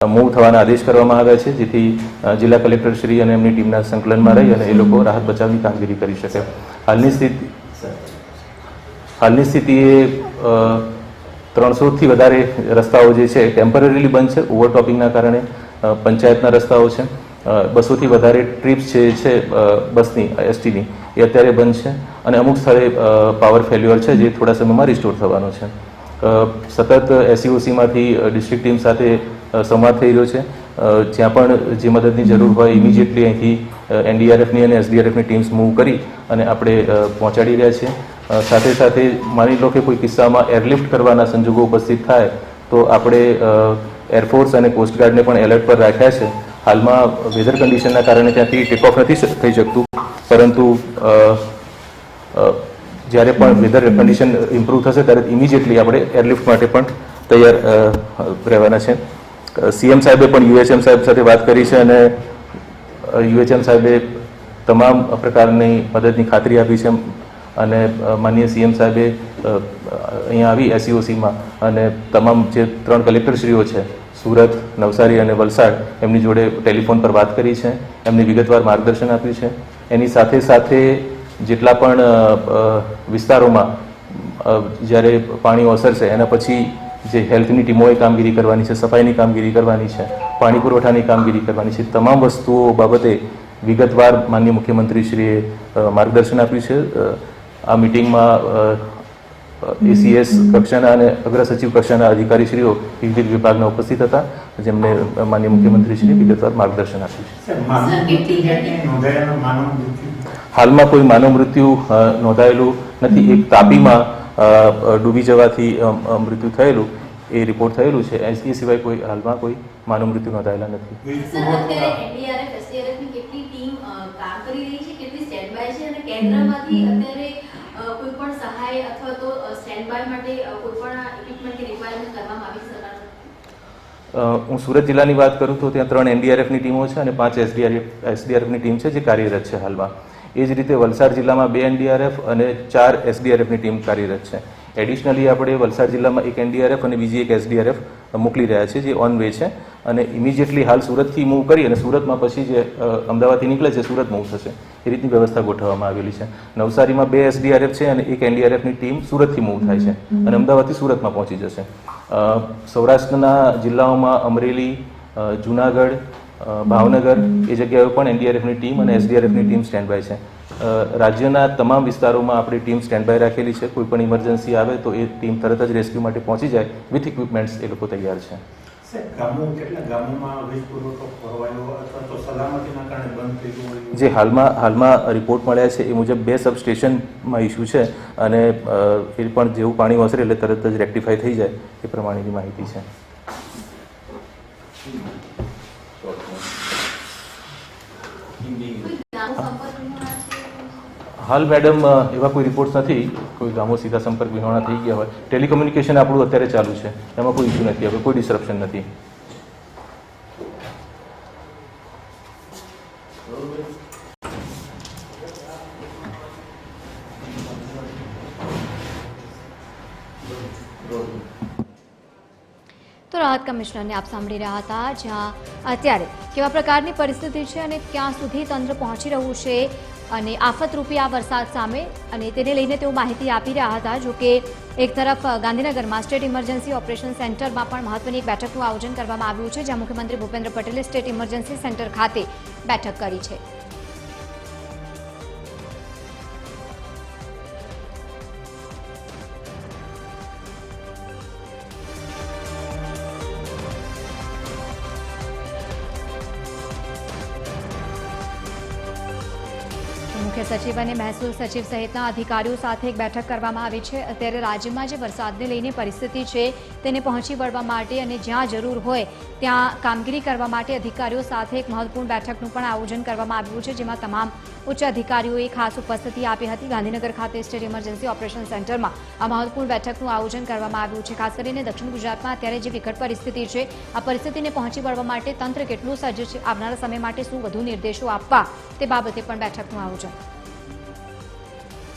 Move થવાના આદેશ કરવામાં આવ્યા છે, જેથી જિલ્લા કલેક્ટર શ્રી અને એમની ટીમના સંકલનમાં રહી અને એ લોકો રાહત બચાવની કામગીરી કરી શકે. હાલની સ્થિતિએ 300થી વધારે રસ્તાઓ જે છે ટેમ્પરરીલી બંધ છે. ઓવરટોપિંગના કારણે પંચાયતના રસ્તાઓ છે. 200થી વધારે ટ્રીપ્સ છે બસની એસટીની એ અત્યારે બંધ છે અને અમુક સ્થળે પાવર ફેલ્યુઅર છે, જે થોડા સમયમાં રિસ્ટોર થવાનો છે. સતત એસસીઓસીમાંથી ડિસ્ટ્રિક્ટ ટીમ સાથે સંવાદ થઈ રહ્યો છે. જ્યાં પણ જે મદદની જરૂર હોય ઇમિડિયેટલી અહીંથી એનડીઆરએફની અને એસડીઆરએફની ટીમ્સ મૂવ કરી અને આપણે પહોંચાડી રહ્યા છીએ. સાથે સાથે માની લો કે કોઈ કિસ્સામાં એરલિફ્ટ કરવાના સંજોગો ઉપસ્થિત થાય તો આપણે એરફોર્સ અને કોસ્ટગાર્ડને પણ એલર્ટ પર રાખ્યા છે. હાલમાં વેધર કન્ડિશનના કારણે ત્યાંથી ટેકઓફ નથી થઈ શકતું, પરંતુ જ્યારે પણ વેધર કન્ડિશન ઇમ્પ્રૂવ થશે ત્યારે ઇમિડિયેટલી આપણે એરલિફ્ટ માટે પણ તૈયાર રહેવાના છે. સીએમ સાહેબે પણ યુએચએમ સાહેબ સાથે વાત કરી છે અને યુએચએમ સાહેબે તમામ પ્રકારની મદદની ખાતરી આપી છે અને માનનીય સીએમ સાહેબે અહીંયા આવી એસસીઓસીમાં અને તમામ જે 3 કલેક્ટરશ્રીઓ છે સુરત, નવસારી અને વલસાડ એમની જોડે ટેલિફોન પર વાત કરી છે, એમને વિગતવાર માર્ગદર્શન આપ્યું છે. એની સાથે સાથે જેટલા પણ વિસ્તારોમાં જ્યારે પાણી ઓસરશે એના પછી જે હેલ્થની ટીમોએ કામગીરી કરવાની છે, સફાઈની કામગીરી કરવાની છે, પાણી પુરવઠાની કામગીરી કરવાની છે, તમામ વસ્તુઓ બાબતે વિગતવાર માનનીય મુખ્યમંત્રીશ્રીએ માર્ગદર્શન આપ્યું છે. આ મિટિંગમાં એસીએસ કક્ષાના અને અગ્ર સચિવ કક્ષાના અધિકારીશ્રીઓ વિવિધ વિભાગના ઉપસ્થિત હતા, જેમને માનનીય મુખ્યમંત્રીશ્રીએ વિગતવાર માર્ગદર્શન આપ્યું છે. હાલમાં કોઈ માનવ મૃત્યુ નોંધાયેલું નથી. એક તાપીમાં ડૂબી જવાથી મૃત્યુ થયેલું એ રિપોર્ટ થયેલું છે. એ સિવાય કોઈ હાલમાં કોઈ માનવ મૃત્યુ નોંધાયેલા નથી. કોઈ પણ સહાય અથવા તો સ્ટેન્ડબાય માટે કોઈ પણ ઇક્વિપમેન્ટ કે રિક્વાયરમેન્ટ કરવામાં આવી સરકાર? હું સુરત જિલ્લાની વાત કરું તો ત્યાં 3 એનડીઆરએફની ટીમો છે અને 5 એસડીઆરએફની ટીમ છે જે કાર્યરત છે હાલમાં. એ જ રીતે વલસાડ જિલ્લામાં 2 એનડીઆરએફ અને 4 એસડીઆરએફની ટીમ કાર્યરત છે. એડિશનલી આપણે વલસાડ જિલ્લામાં 1 એનડીઆરએફ અને બીજી 1 એસડીઆરએફ મોકલી રહ્યા છે, જે ઓન વે છે અને ઇમિડિયેટલી હાલ સુરતથી મૂવ કરી અને સુરતમાં પછી જે અમદાવાદથી નીકળે છે સુરત મૂવ થશે એ રીતની વ્યવસ્થા ગોઠવવામાં આવેલી છે. નવસારીમાં 2 એસડીઆરએફ છે અને 1 એનડીઆરએફની ટીમ સુરતથી મૂવ થાય છે અને અમદાવાદથી સુરતમાં પહોંચી જશે. સૌરાષ્ટ્રના જિલ્લાઓમાં અમરેલી, જુનાગઢ, ભાવનગર એ જગ્યાએ પણ એનડીઆરએફની ટીમ અને એસડીઆરએફની ટીમ સ્ટેન્ડ બાય છે. રાજ્યના તમામ વિસ્તારોમાં આપણી ટીમ સ્ટેન્ડ બાય રાખેલી છે. કોઈ પણ ઇમરજન્સી આવે તો એ ટીમ તરત જ રેસ્ક્યુ માટે પહોંચી જાય. વિથ ઇક્વિપમેન્ટ્સ એ લોકો તૈયાર છે. જે હાલમાં રિપોર્ટ મળ્યા છે એ મુજબ 2 સબસ્ટેશનમાં ઇસ્યુ છે અને એ પણ જેવું પાણી ઓસરે એટલે તરત જ રેક્ટિફાઈ થઈ જાય એ પ્રમાણેની માહિતી છે. હાલ મેડમ એવા કોઈ રિપોર્ટ્સ નથી કોઈ ગામો સીધા સંપર્ક વિહોણા થઈ ગયા હોય. ટેલિકમ્યુનિકેશન આપણું અત્યારે ચાલુ છે, એમાં કોઈ ઇસ્યુ નથી, હવે કોઈ ડિસ્ટરપ્શન નથી. તો રાહત કમિશનરને આપ સાંભળી રહ્યા હતા, જ્યાં અત્યારે કેવા પ્રકારની પરિસ્થિતિ છે અને ક્યાં સુધી તંત્ર પહોંચી રહ્યું છે અને આફતરૂપી આ વરસાદ સામે અને તેને લઈને તેઓ માહિતી આપી રહ્યા હતા. જો કે એક તરફ ગાંધીનગરમાં સ્ટેટ ઇમરજન્સી ઓપરેશન સેન્ટરમાં પણ મહત્વની એક બેઠકનું આયોજન કરવામાં આવ્યું છે, જ્યાં મુખ્યમંત્રી ભૂપેન્દ્ર પટેલે સ્ટેટ ઇમરજન્સી સેન્ટર ખાતે બેઠક કરી છે. મુખ્ય સચિવ અને મહેસૂલ સચિવ સહિતના અધિકારીઓ સાથે એક બેઠક કરવામાં આવી છે. અત્યારે રાજ્યમાં જે વરસાદને લઈને પરિસ્થિતિ છે તેને પહોંચી વળવા માટે અને જ્યાં જરૂર હોય ત્યાં કામગીરી કરવા માટે અધિકારીઓ સાથે એક મહત્વપૂર્ણ બેઠકનું પણ આયોજન કરવામાં આવ્યું છે, જેમાં તમામ ઉચ્ચ અધિકારીઓએ ખાસ ઉપસ્થિતિ આપી હતી. ગાંધીનગર ખાતે સ્ટેટ ઇમરજન્સી ઓપરેશન સેન્ટરમાં આ મહત્વપૂર્ણ બેઠકનું આયોજન કરવામાં આવ્યું છે. ખાસ કરીને દક્ષિણ ગુજરાતમાં અત્યારે જે વિકટ પરિસ્થિતિ છે આ પરિસ્થિતિને પહોંચી વળવા માટે તંત્ર કેટલું સજ્જ છે, આવનારા સમય માટે શું વધુ નિર્દેશો આપવા તે બાબતે પણ બેઠકનું આયોજન